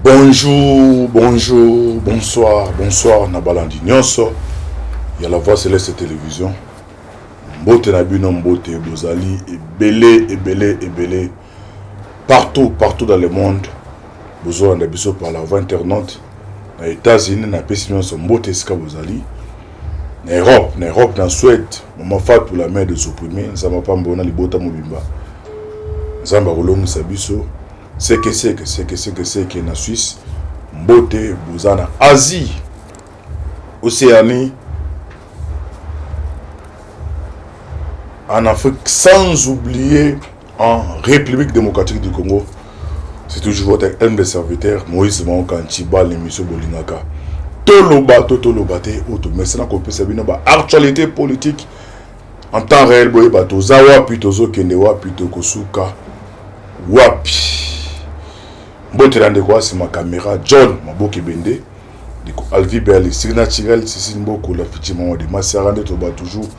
Bonjour, bonjour, bonsoir, bonsoir, Nabalandi Nyonso. Il y a la voix céleste télévision. Mbote Nabino Mbote, Bozali, et belé. Partout dans le monde. Besoin d'abisso par la voie internet. Dans les États-Unis, dans les pays Mbote Ska Bozali. En Europe, dans Suède, maman fait pour la mère des opprimés. Ça m'a pas mbona libota mobimba. Zamba Rolong Sabiso. C'est que na Suisse, Mbote, Bozana, Asie, Océanie, en Afrique, sans oublier en République démocratique du Congo. C'est toujours votre humble serviteur, Moïse Mankanchiba, l'émission Bolingaka. Toloba, mais c'est qu'on peut savoir actualité politique en temps réel, boyeba, tozawa, puis tozo kendewa, puis tokosuka, wapi. Mbote rande quoi c'est ma caméra John Maboke Bende diko Alvi Berli Signaturel Sisi Mboko la fichima de Masarande toba toujours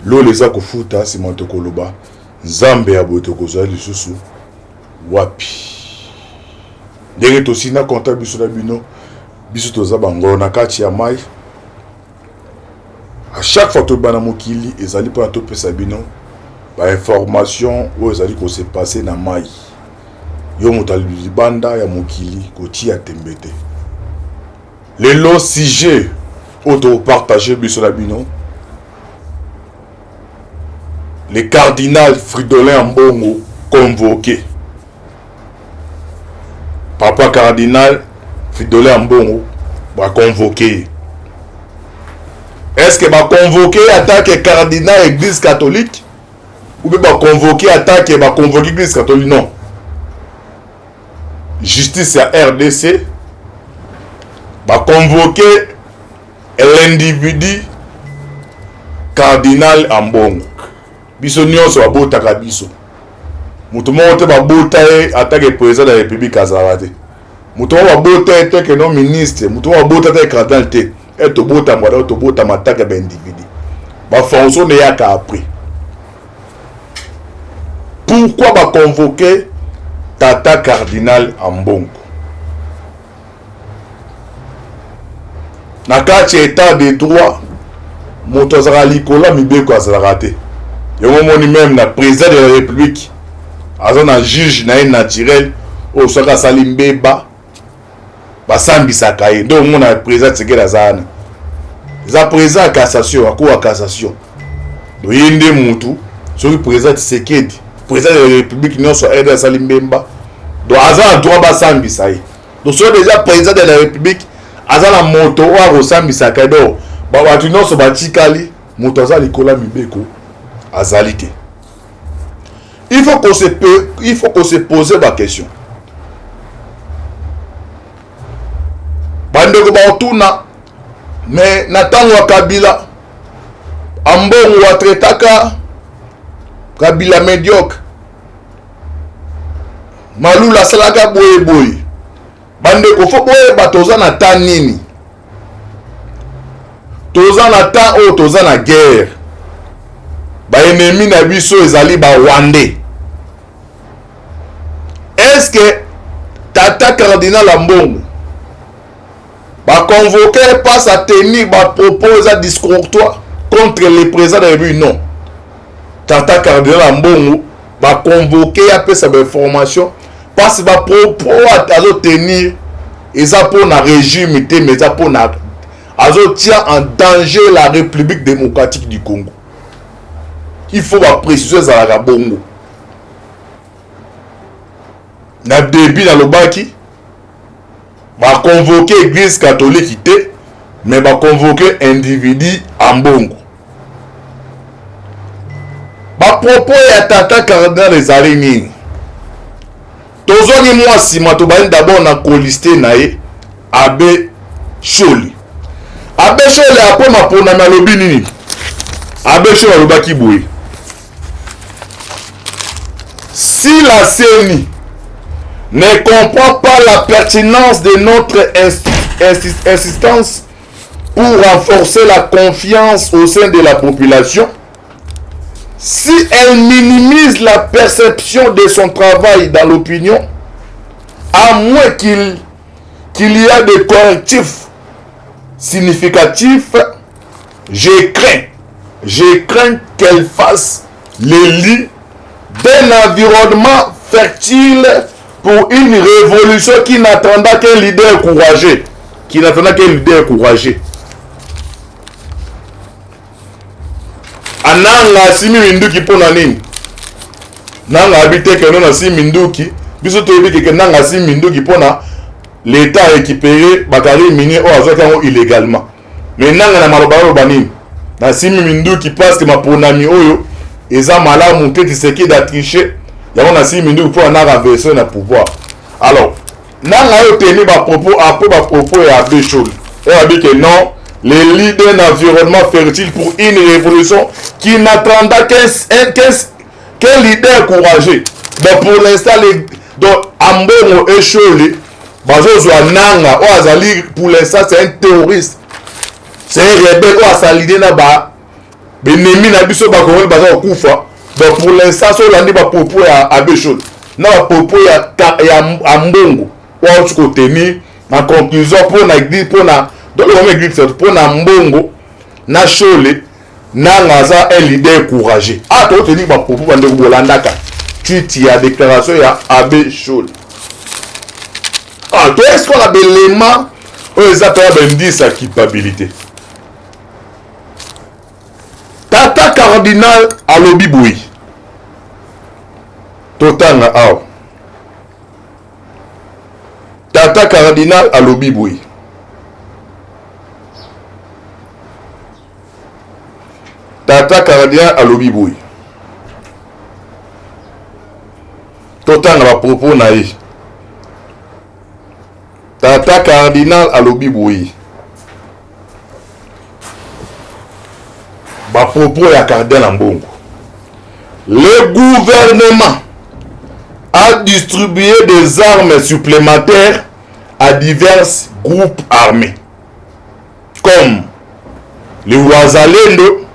lo leza ko futa c'est mon tokoloba Nzambe ya boto ko zali susu wapi ndenge to sina comptable biso na bino biso toza bango na kati ya mai à chaque fois to bana mokili ezali pa to pesa bino ba information o ezali ko se passer na mai yo motali banda ya mokili koti ya tembete lelo sujet auto partager biso la bino le cardinal Fridolin Ambongo convoqué. Papa cardinal Fridolin Ambongo va convoquer. Est-ce que va convoquer attaque cardinal église catholique ou bien va convoquer attaque va convoquer église catholique? Non. Justice à RDC va convoquer l'individu cardinal Ambongo. Biso nyonso abotaka biso. Mutu moko ba botaye attaque président de la République azalate. Mutu ba botaye te que non ministre, mutu ba botaye cardinal te. Et to bota mwada to bota mataka ba individu. Ba fonction ne yaka après. Pourquoi va convoquer Tata cardinal Ambongo? Na kati état de droit moto azala likola mibeko azala te. Yo moni même na président de la République azana juge na naturel o soka salimbeba basambisa kaye donc mona président Tshisekedi azana za président cassation akuwa cassation do yende mutu soki président Tshisekedi président de la République nyonso aide salimbemba do azana droit basambisa ye donc so déjà président de la République azana moto wa rosambisa kaye do ba watu nyonso batikali moto azali kola mibeko azalité. Il faut qu'on se pose la question. Bandeko ba otuna mais natango wa Kabila Ambongo wa tretaka Kabila médiocre Malula salaka boye bandeko fo boye batoza na ta nini toza na ta o toza na guerre ba ennemi na biso ezali ba Rwandais. Est-ce que Tata cardinal Ambongo ba convoquer passe à tenir ba propos à discourtois contre les présidents de la République? Non. Tata cardinal Ambongo ba convoquer après sa information passe ba propos à tenir eza pour na régime té mais eza pour na azo tient en danger la République démocratique du Congo. Il faut préciser ça la bongo. Na début dans le baki, va convoquer l'église catholique mais va convoquer individu Ambongo. Ba propos ya Tata cardinal les arénines. Tozoni moi si matobani d'abord na colisté nae Abbé Choli. Abbé Choli après ma pona na lobi nini. Abbé Choli le baki boui. Si la CENI ne comprend pas la pertinence de notre insistance pour renforcer la confiance au sein de la population, si elle minimise la perception de son travail dans l'opinion, à moins qu'il qu'il y a des correctifs significatifs, je crains qu'elle fasse le lit d'un environnement fertile pour une révolution qui n'attendait qu'un leader courageux. Ananga simi minduki pona nini? Nanga habite que non si minduki, biso to yebi que nanga si minduki pona l'État récupéré bakari mini o azoka illégalement. Mais nanga na malobaro banini. Na si minduki parce que ma ponami oyo eza malamu te tiseki da tricher. Yango na si minduki pour na renverser na pouvoir. Alors, nanga yo teni ba propos après ba propos ya Béchol. Et a dit que non, les leaders d'un environnement fertile pour une révolution qui n'attendait qu'un leader courageux. Donc pour l'instant, donc Ambongo et Chole, Nanga, pour l'instant c'est un terroriste. C'est un rebelle qui a salidé là-bas. Benemi na biso ba Congolais baza kufa. Donc pour l'instant, so landi ba propos à Béchol. Na ba propos ya Ambongo. Wa tu tenir en conclusion pour na donc le moment église pour na Mbongo na Chole Nangaza un leader courageux. Ah toi tu dis ba propos bande bolandaka. Tu as déclaration ya Abbé Chole. Ah toi est-ce qu'on a l'élément aux appels de sa culpabilité. Tata cardinal alobi boui. Totanga aw. Tata cardinal alobi boui. Tata cardinal alobi boui. Totanga ba propos na ye. Tata cardinal alobi boui. Ba propos ya cardinal Mbongo. Le gouvernement a distribué des armes supplémentaires à divers groupes armés comme les Wazalendo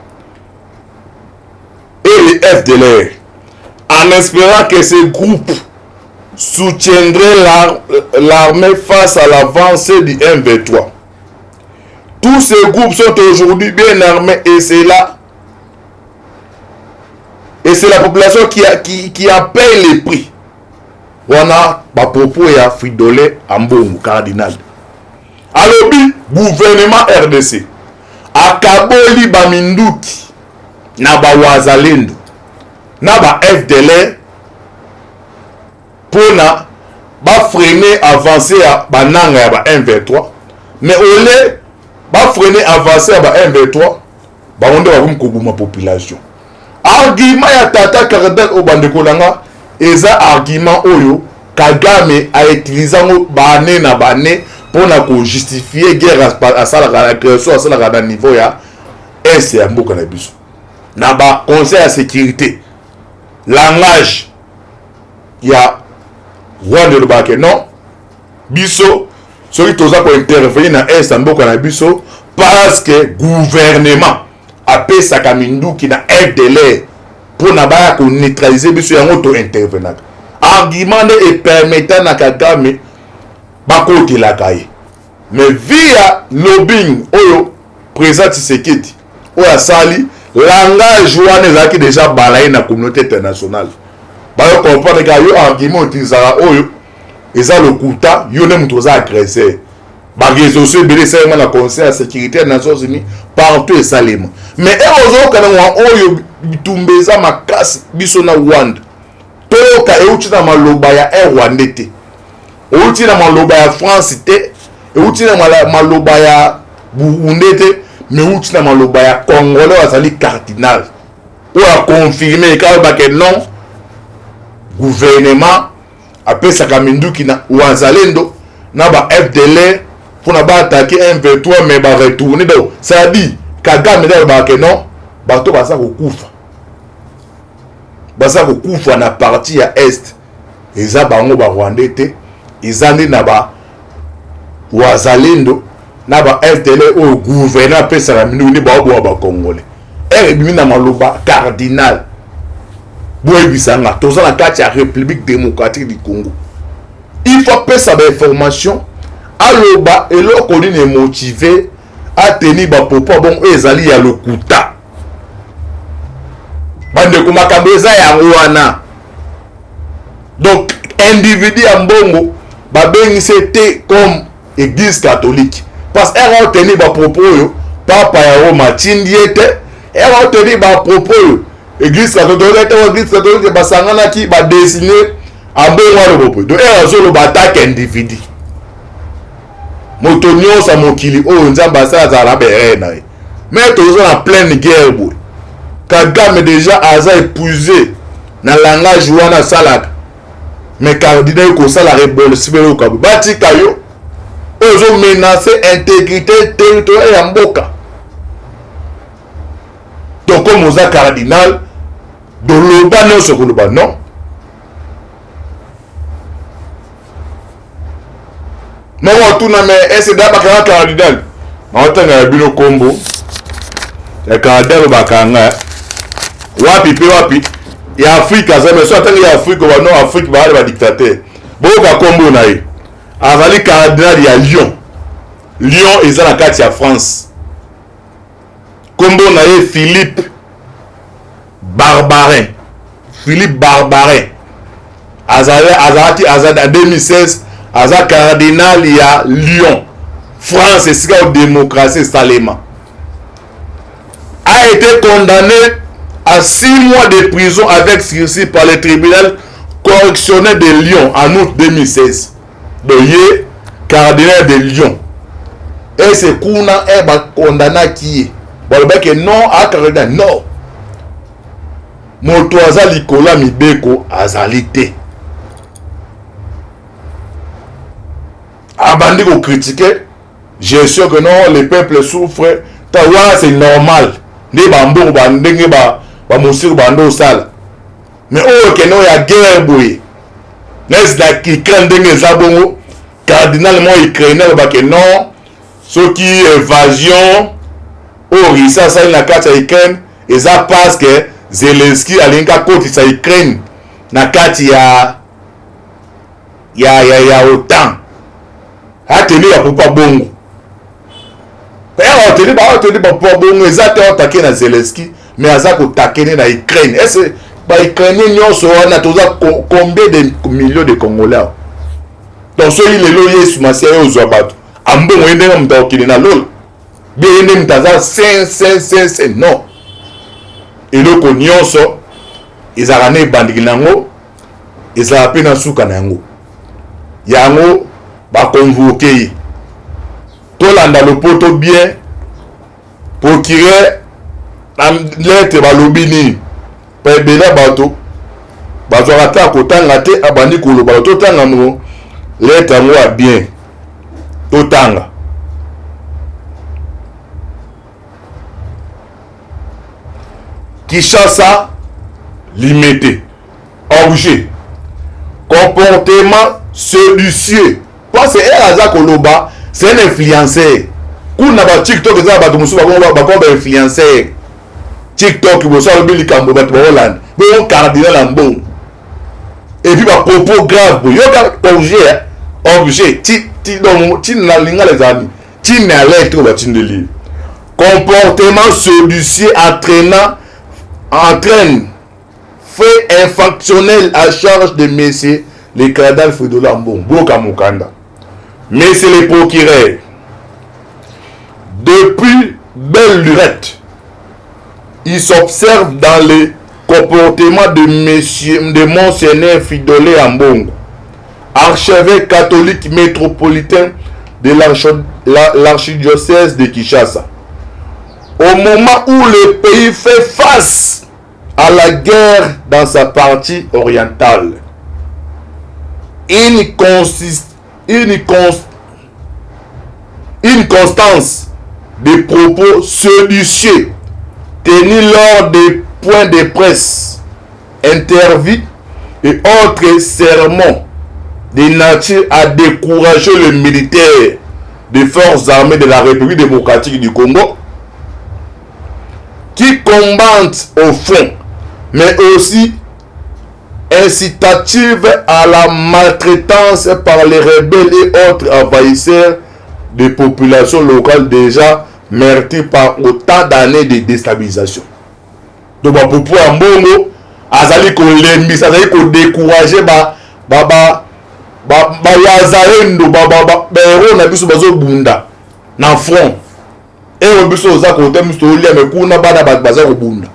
et les FDLR, en espérant que ces groupes soutiendraient l'armée face à l'avancée du M23. Tous ces groupes sont aujourd'hui bien armés et c'est la population qui a payé les prix. On a ma propos ya Fridolin Ambongo cardinal. Alobi gouvernement RDC akaboli ba minduki na ba Wazalendo na ba FDLR pona ba freiner avancer ya bananga ya ba M23 mais ole ba freiner avancer ya ba M23 ba onde ba kumkobuma population. Argument ya tata cardinal obandeko langa eza argument oyo Kagame a utilisé bane na bane pour na ko justifier guerre à ça la agression à ça la niveau ya est ya mboka na biso na ba conseil de sécurité langage ya Rwanda le baké non biso celui toza ko intervenir na est ya mboka na biso parce que gouvernement a payé sa kamindu qui na FDLR pour na ba ko neutraliser biso yango to intervenir. Argument et permettant na Kagame bakote la kaye. Mais via lobbying oyo président Tshisekedi oya sali langage wana ezaki déjà balaye na communauté internationale. Ba yo comprendre que yo argument utilisera oyo eza le kuta yo ne mutoza agresseur. Ba réseaux sociaux belé ça na conseil de sécurité des Nations Unies partout et salema. Mais ozo kana oyo bitumbeza makasi biso na Rwanda. Toka euti na maloba ya Rwanda te. Euti na maloba ya France te. Euti na maloba ya Burundi te. Mais euti na maloba ya Congolais azali cardinal. Ou a confirmé que non gouvernement apesa kaminduki na Wazalendo na ba FDLR pour na ba attaquer M23 mais ba retourner donc ça dit Kagame ba que non bato basa ko kufa. Basa kokufa na partie ya est eza bango ba Rwanda te ezandi na ba Wazalendo na ba FDL au gouvernement pesa la minuni ba obo ba Congolais bimi na maloba cardinal boy bisanga toza na kati ya République démocratique du Congo. Il faut pesa ba information aloba eloko nini motivé à tenir ba propos bon ezali ya lokuta bande ko makambo eza ya wana. Donc individu ya mbongo ba bengise te comme église catholique parce qu'elle a tenu ba propos yo papa ya Roma tindiete elle a tenu ba propos yo église catholique ba sangana ki ba dessiner en mbongo lo propos. Donc elle a solo ba attaque individu moto nyonso mokili oyo nzambe asala la berena mais toujours en pleine guerre boy. Kagame déjà aza épuisé na langage wana salaka mais cardinal ko sala révolution ko batika yo ozo menacer intégrité territoriale ya mboka. Donc comme oza cardinal doloba no sokoloba non. Non, tout na mais est-ce d'abord cardinal maotanga bino kombo ya cardinal bakanga wapi pe wapi ya Afrika za mais soit ya Afrika ba non Afrique ba ba dictateur boka kombo na ye azali cardinal ya Lyon eza na kati ya France kombo na ye Philippe Barbarin azalaki en 2016 aza cardinal ya Lyon France esika o démocratie salema a été condamné à 6 mois de prison avec sursis par le tribunal correctionnel de Lyon en août 2016. Donc il cardinal de Lyon et c'est kuna eba condamné qui bon le bec non à cardinal non moto aza likola mibeko azalité abandi ko critiquer. J'ai sûr que non, les peuples souffrent. C'est normal. Ne bambo bandenge ba mosir bando sala. Mais oh que non ya guerre boy. N'est-ce la qui craint ndenge zabongo cardinalement ukrainien ba que non ce qui évasion oh risa ça na kati ya Ukraine et ça parce que Zelensky alinka koti sa Ukraine na kati ya OTAN. Ateli ya popa bongo. Ateli ba popa bongo ezate attaquer na Zelensky mais azako takene na Ukraine. Est-ce ba Ukrainien nyonso wana toza combien de millions de Congolais. Donc so il lelo yesu masia yo zo bato. Ambongo yende na mtaokili na lolo. Bien yende mtaza sen non. Eloko nyonso ezaka na ebandiki nango ezala pe na suka na yango. Yango ba convoquer tolanda lopoto bien pour tirer na lettre balobi ni pe bela bato bazwaka ta kotanga te abandi koloba totanga mo lettre ngo a bien totanga Kinshasa limité objet comportement celui-ci parce que Aza Koloba c'est un influenceur. Kuna ba TikTok za ba musu ba influenceur. TikTok bo sa bili kambo ba Holland. Bon cardinal ambon. Et puis ba propos grave bo yo ka objet ti na linga les amis. Ti na lettre ba ti ndeli. Comportement celui-ci entraîne fait infractionnel à charge de messieurs les cardinal Fridolin Ambon Boka Mukanda. Mais c'est les procureurs. Depuis belle lurette, ils s'observent dans les comportements de Monseigneur Fridolin Ambon, archevêque catholique métropolitain de l'archidiocèse de Kinshasa. Au moment où le pays fait face à la guerre dans sa partie orientale, une constance de propos séditieux tenus lors des points de presse, interviews et autres sermons de nature à décourager les militaires des forces armées de la République démocratique du Congo qui combattent au front, mais aussi incitative à la maltraitance par les rebelles et autres envahisseurs des populations locales déjà meurtries par autant d'années de déstabilisation. Donc Bapopo Ambongo azali ko lembisa, azali ko décourager wazalendo bero na biso bazo bunda na front et biso oza kote misto olia mekuna bana baza ko bunda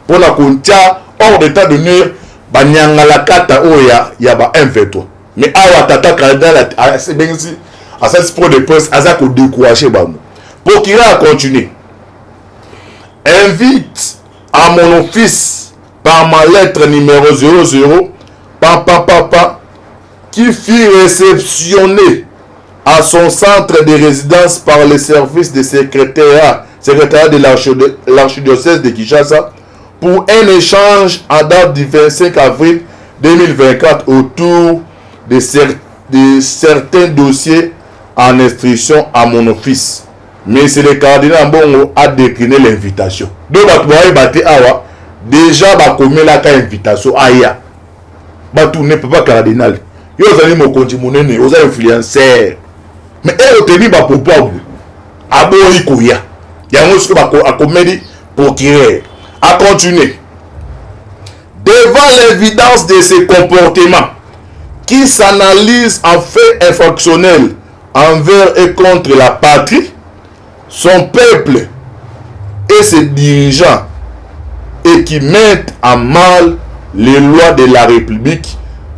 pona kontia hors d'état de nuire banyangala kata oya ya ba M23. Mais awa tata cardinal c'est bien ici à cette pro de presse aza ko décourager bango pour qu'il a continuer. Invite à mon office par ma lettre numéro 00 papa qui fut réceptionné à son centre de résidence par le service de secrétariat de l'archidiocèse de Kinshasa pour un échange à date du 25 avril 2024 autour de certains dossiers en instruction à mon office. Mais c'est le cardinal Mbongo a décliné l'invitation. Donc, déjà, il y a une invitation. Aya. Batu ne peut pas cardinal. Yo zali mo konti monene, oza influenceur. Mais elle obtenu ba popo. Abo ikoya. Ya ngosko ba ko akomedi pour tirer. À continuer. Devant l'évidence de ces comportements qui s'analysent en fait infractionnels envers et contre la patrie, son peuple et ses dirigeants, et qui mettent à mal les lois de la République,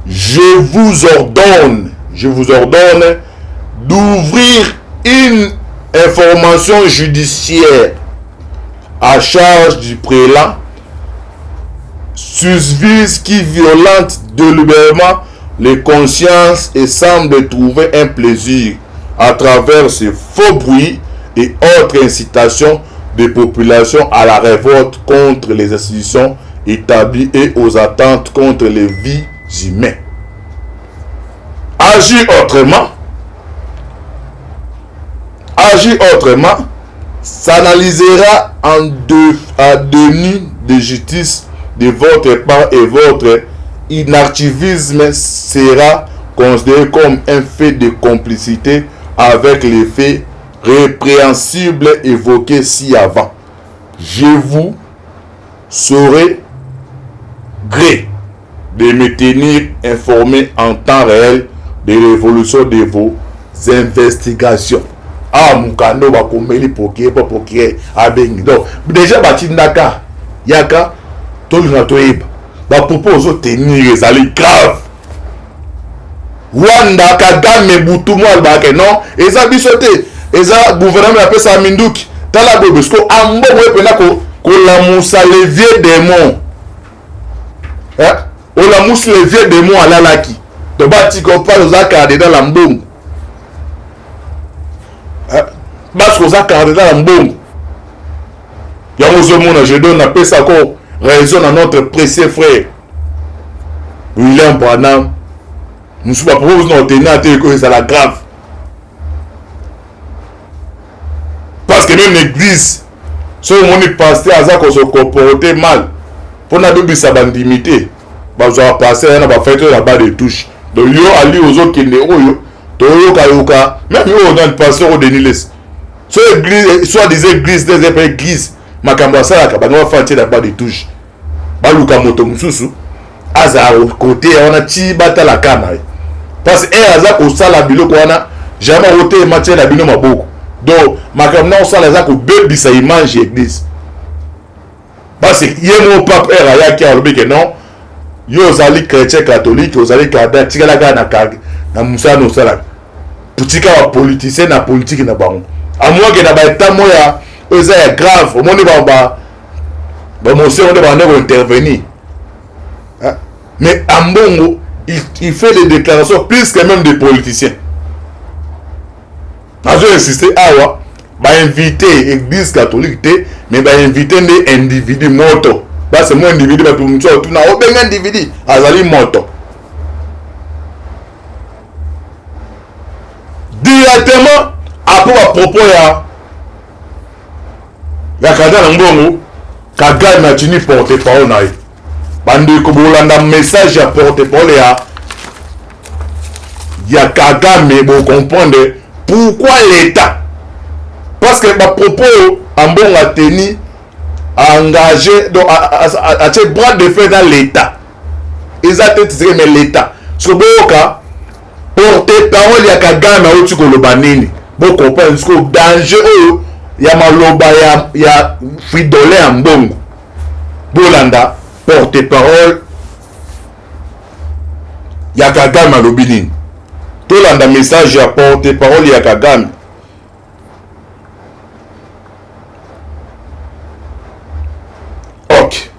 je vous ordonne d'ouvrir une information judiciaire à charge du prélat susvise qui violente délibérément les consciences et semble trouver un plaisir à travers ces faux bruits et autres incitations des populations à la révolte contre les institutions établies et aux attentes contre les vies humaines. Agir autrement s'analysera à demi de justice de votre part et votre inactivisme sera considéré comme un fait de complicité avec les faits répréhensibles évoqués ci-avant. Je vous saurai gré de me tenir informé en temps réel de l'évolution de vos investigations. Ah, Moukando va komeli poké, pas poké, abengi. Donc, déjà, Batindaka, Yaka, Tolina Toeba, va proposer tenir les alliés graves. Wanda, Kagame, Boutoumoual, Bake, non, et ça bisoté, et ça, gouvernement appelle ça Mindouk, Tala Bobesko, Ambo, la moussa les vieux démons. Hein? On la mousse les vieux démons à la laki. De bâti qu'on parle aux accardés dans l'ambong. Parce qu'on accardés dans l'ambong. Il y a un monde, je donne un peu ça qu'on raison à notre précieux frère William Branham. Nous sommes pas pour vous tenir à que ça la grave. Parce que même l'église, si on est pasteur à ça qu'on se comporte mal, pour n'a pas sa bandimité, bah vous avez passé à la fête là-bas des touches. Donc yo ali aux autres qui ne yo, toyo kayoka, même yo on a le pasteur au Deniles. Soit église, soit des églises, des églises, makamba ça la kabano fête là-bas des touches. Ba luka moto mususu, aza au côté on a ti bata la kana. Parce que aza au sala biloko wana, jamais roté match la bino maboko. Donc makamba on sala za ko bebisa image église. Parce que yemo pape era ya ki alobi que non, yo zali chrétien catholique, yo zali kada tika la na kag na musa no sala. Putika wa politicien na politique na bango. A moins que na ba état moya eza ya grave, au monde ba monsieur on va intervenir. Hein? Mais Ambongo il fait des déclarations plus que même des politiciens. Je vais insister awa ba inviter église catholique mais ba inviter des individus morts. Bah c'est moi individu mais pour moi tout na aucun individu azali morto. Directement après à propos ya kada na Mbongo Kagame a tenu porte parole na bandeko bolanda message ya porte-parole ya Kagame, bo comprendre pourquoi l'État, parce que ma propos en bon a tenu à engager donc à bras de fer dans l'État. Ils ont été mais l'État ce boka porte-parole ya Kagame au tiko lo banini bo comprendre ce que danger o ya maloba ya fridolé en bongo bolanda porte-parole ya Kagame alobinini tolanda message ya porte-parole ya Kagame. Ok,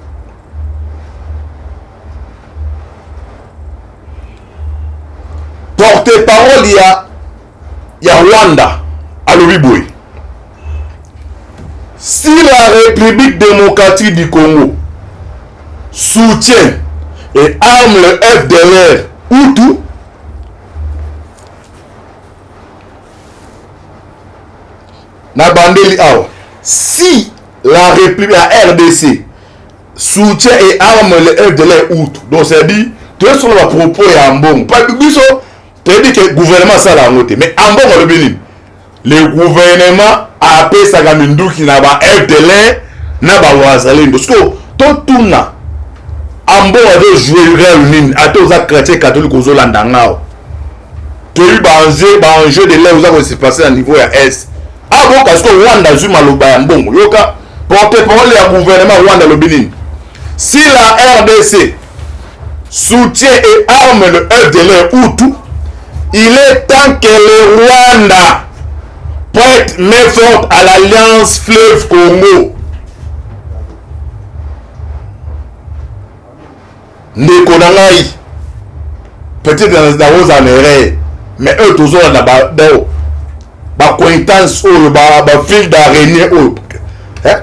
porte-parole ya Rwanda alobi boye: si la République démocratique du Congo soutient et arme le FDLR Hutu, na bandeli awa, si la République, la RDC soutient et arme le FDLR Hutu, donc c'est dit tu es sur le propos ya Ambongo pas biso tu dis que le gouvernement ça la noté mais Ambongo le gouvernement a appelé ça comme nduki na ba FDLR na ba wazalendo parce que tout na Ambongo a joué rôle nini atoza chrétien catholique aux Hollanda tu eu ba enjeu de là où ça se passer à niveau ya est. Ah bon, parce que Rwanda zuma loba ya Mbongo yoka porte-parole ya gouvernement Rwanda lobinini: si la RDC soutient et arme le FDLR Hutu, il est temps que le Rwanda prête main forte à l'alliance Fleuve Congo. Ndeko na ngai peut-être dans vos années mais eux toujours na ba ba coïntance ou ba fil d'araignée ou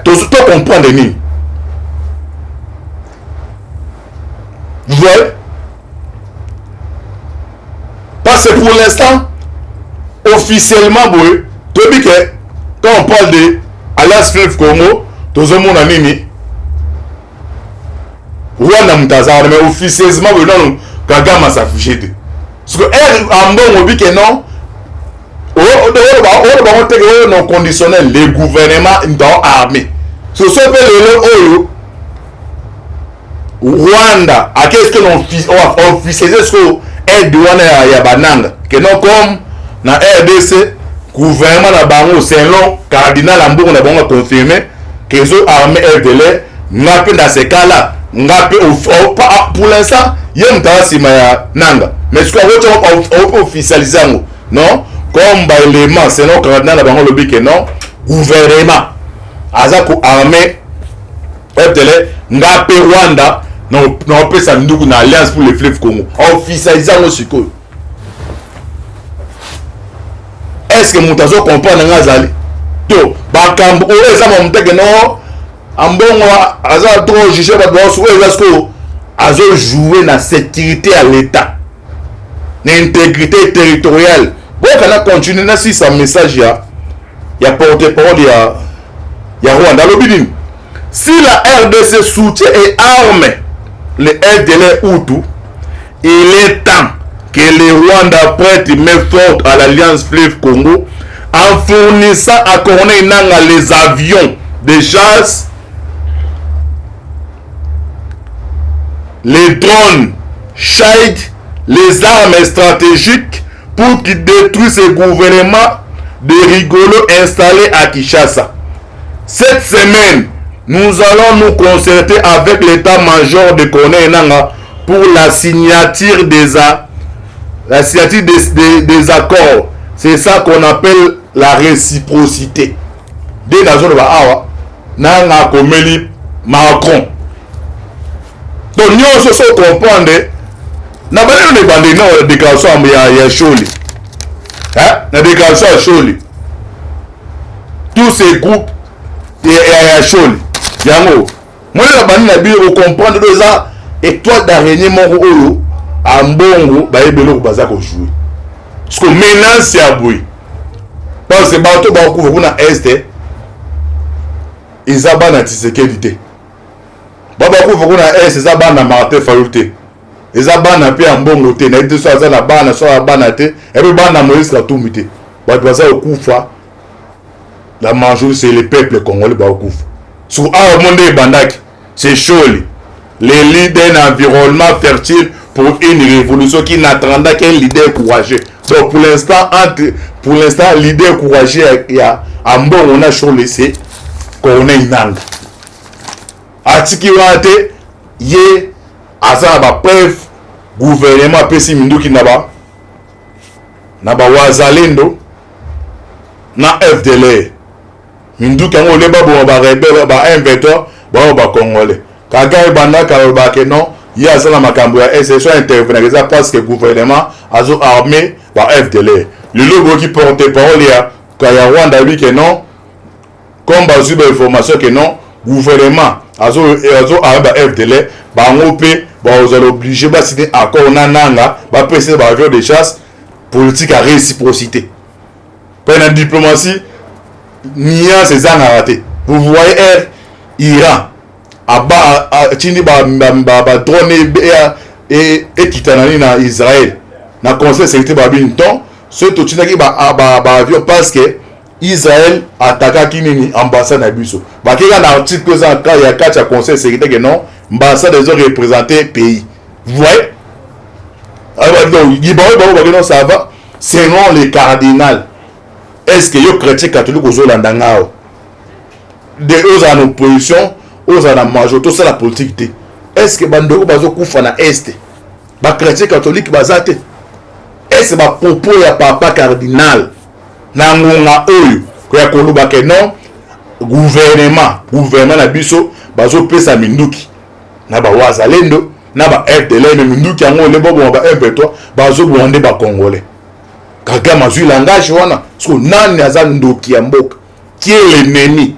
tout comprendre ni vous voyez, parce que pour l'instant officiellement boy tu dis que quand on parle de Alliance Fleuve Congo tout le monde a nini Rwanda mutazara mais officieusement non Kagame s'affiche parce que Ambongo dit que non non conditionnel les gouvernements dans armée ce sont les Rwanda à qu'est-ce que l'on officialisé ce que aide douane ya bananga que non comme na RDC gouvernement na bango selon cardinal Ambongo na bango confirmé que les armées FDLR ngape dans ces cas-là ngape pour l'instant yem ta sima ya nanga mais ce qu'on officialiser non comme par élément selon cardinal bango lobi que non gouvernement azako armée FDLR ngape Rwanda non peut ça ndugu na alliance pour le fleuve Congo officialisant au sikoyo. Est-ce que mutazo comprendre ngazali to bakambo eza momteke non Ambongo aza trop juger ba boss ou est-ce que azo jouer na sécurité à l'état na intégrité territoriale. Bon, on a continué na si sa message ya porte-parole ya Rwanda lobidin: si la RDC soutient et arme le FDLR Hutu, il est temps que le Rwanda prête main forte à l'alliance Fleuve Congo en fournissant à Corneille Nangaa les avions de chasse, les drones Shahid, les armes stratégiques pour qu'il détruise ce gouvernement de rigolos installés à Kinshasa. Cette semaine, nous allons nous concerter avec l'état-major de Corneille Nangaa pour la signature des accords. C'est ça qu'on appelle la réciprocité. Des nations de Bahawa, Nangaa Komeli Macron. Donc nous se comprendre. Na bana ne bande na déclaration ya Choli. Na déclaration ya Choli. Tous ces groupes ya Choli. Yango. Moi na bana na bi o comprendre ça étoile d'araignée moko oyo Ambongo ba ebelo ko baza ko jouer. Parce que menace ya boui. Parce que bato ba ko na est Izaba na Tshisekedi. baba ko na es eza bana Martin Fayulu te eza bana pe ya mbongo te na ite so aza na bana so bana te et puis bana Moïse Katumbi te bato baza okufa la majorité c'est le peuple congolais ba okufa sur a monde bandaki c'est chaud les leaders d'un environnement fertile pour une révolution qui n'attendra qu'un leader courageux. Donc pour l'instant leader courageux il y a un bon on a chaud laissé qu'on est inang atiki wate ye asa ba preuve gouvernement pesi minduki naba wazalendo na FDLR minduki ngo le babo ba rebelle ba inventeur ba congolais kaka banda ka ba ke non il y a ça la makambo ya SSO intervenir ça parce que gouvernement azo armé ba FDLR le logo qui porte parole ya Kaya Rwanda lui que non comme bazu ba information que non gouvernement azo armé ba FDLR ba ngopé ba aux obligé ba signer accord nanga ba préciser ba avion de chasse politique à réciprocité pendant diplomatie nia ces ans raté vous voyez Iran aba chini ba drone et kitanani na Israël na conseil sécurité ba binton ce to china ki ba avion parce que Israël attaque kini ambassade na biso ba kika na article ça ka ya kacha conseil sécurité que non ambassade des représenter pays vous voyez alors donc il ba non ça va selon les cardinal est-ce que yo chrétien catholique ozolanda ngao de eux en opposition aux en majorité tout ça la politique té est-ce que bandoko bazo kufa na est ba chrétien catholique bazate est-ce ba popo ya papa cardinal na ngonga oyo ko ya koluba ke non gouvernement na biso bazo pesa minduki na ba wazalendo na ba FDLR minduki yango le bobo ba M23 bazo bonde ba congolais kaka mazui langage wana so nani azandoki ya mboka qui est l'ennemi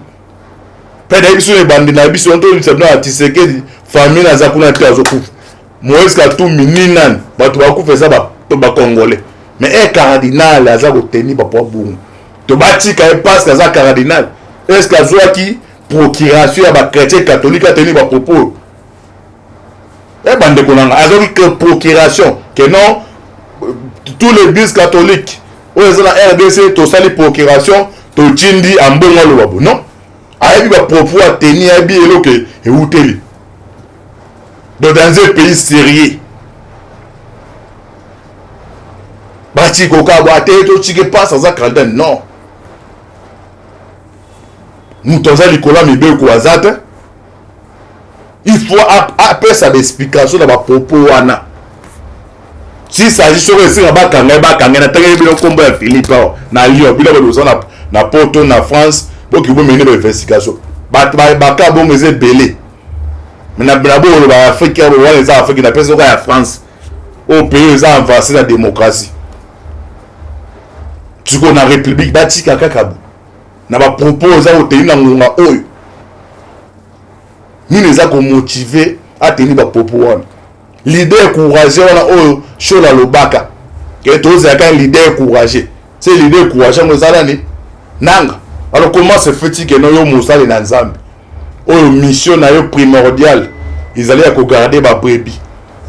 peda biso ne bandi na biso onto lisabno atisekedi famille na zakuna te azokufa Moïse Katumbi minan bato bakufa eza ba congolais mais un cardinal aza ko tenir ba bongo to batika e passe kaza cardinal est-ce que azwaki procuration ya ba chrétien catholique a tenir ba propos e bande konanga azwaki que procuration que non tous les églises catholiques ou les RDC to sali procuration to chindi ambongo lo babo non ayebi ba propos à tenir abi eloke e uteli dans un pays sérieux bati koka boate to chike passe za candidat non nous toza likola mibe ko azate il faut après ça d'explication dans ba propos wana si ça dit sur esi ba kanga na tenge bilo kombo ya Philippe na Lyon bilo ba na Porto na France boki bo mener investigation ba ka bo meze belé mais na brabo ba Afrique ba les Afrique na pesa ya France au pays ils ont avancé la démocratie tu ko na république batika kakabu na ba proposer au tenir na ngonga oyo ni les a ko motiver à tenir ba propos wana leader courageux wana oyo shola lobaka que tous un leader courageux c'est leader courageux ngozala ni nanga alors comment se fait-il que non yo musali na nzambe oyo mission na yo primordial ils allaient à garder ba brebis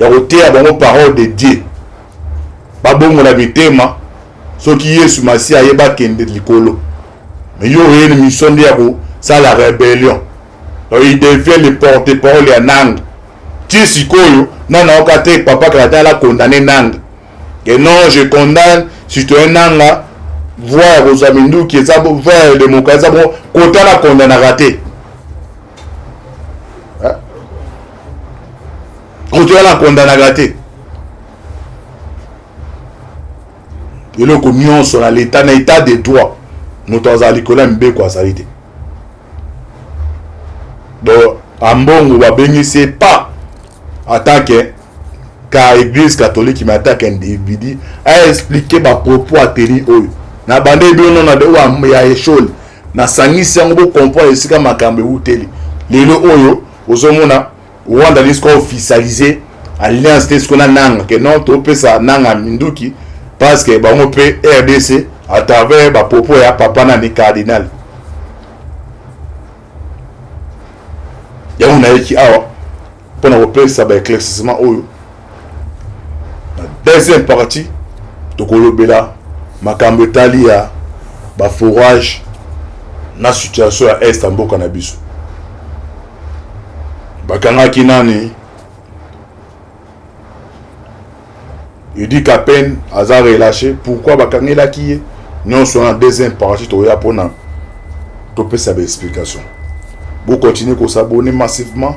ya koteya bango parole de Dieu ba bongo na bitema soki Yesu masi ayeba kende likolo mais yo une mission de ko ça la rébellion donc il devient le porte-parole ya nanga ti sikoyo nana okate papa kata la condamné nanga que non je condamne citoyen nanga voir aux amindu qui est voir le démocratie bon kota la condamné raté kota la condamné raté et le communion sur l'état na état de droit nous tous à l'école mbe quoi ça été donc ambongo ba bengi pas attaque car église catholique mais attaque individu a expliqué ba propos à tenir oyo na bande bi non na de wa ya echol na sangisi yango bo comprendre esika makambe uteli lelo oyo ozomona Rwanda lisco officialiser alliance te skona nanga que non to pesa nanga minduki parce que ba mo pe RDC à travers ba propos ya papa na ni cardinal ya una eki awa pour nous repérer ça éclaircissement. La deuxième partie, Tokolobela, Makambo Talia, forage, na situation à Est en Bokanabiso. Bakanga Kinani, il dit qu'à peine Hazard est lâché. Pourquoi Bakanga là qui est? Nous sommes en deuxième partie, pour topé sa explication. Vous continuez à s'abonner massivement.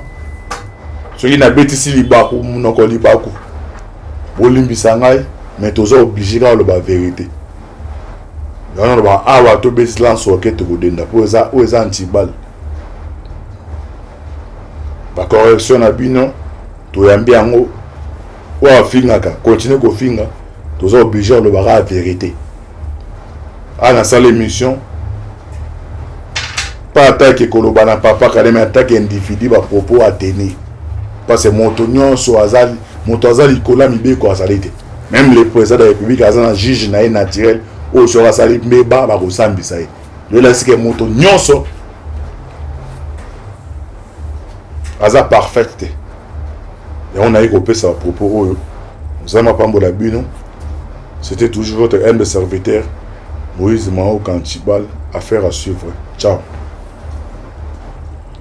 Ce qui n'a pas été si libaku, mon ko libaku. Vous limbisangay, mais tous obligés à la vérité. On va avoir tout beslan sur que tu godenda pour ça ou ça anti-bal. Ba correction na bino, to yambi ango. Ou finga ka, continuer ko finga, tous obligés à la vérité. À la salle émission. Pas attaquer Kolobana papa quand même attaque individu à propos à tenir parce que montonnion so azali montazali kola mibe ko asalite même le président de la République azana juge na naturel o so asali meba ba ko sambisa e le la sike montonnion so aza parfaite et on a eu coupé ça à propos nous avons pas la bino c'était toujours votre humble serviteur Moïse Mao Kantibal affaire à suivre ciao.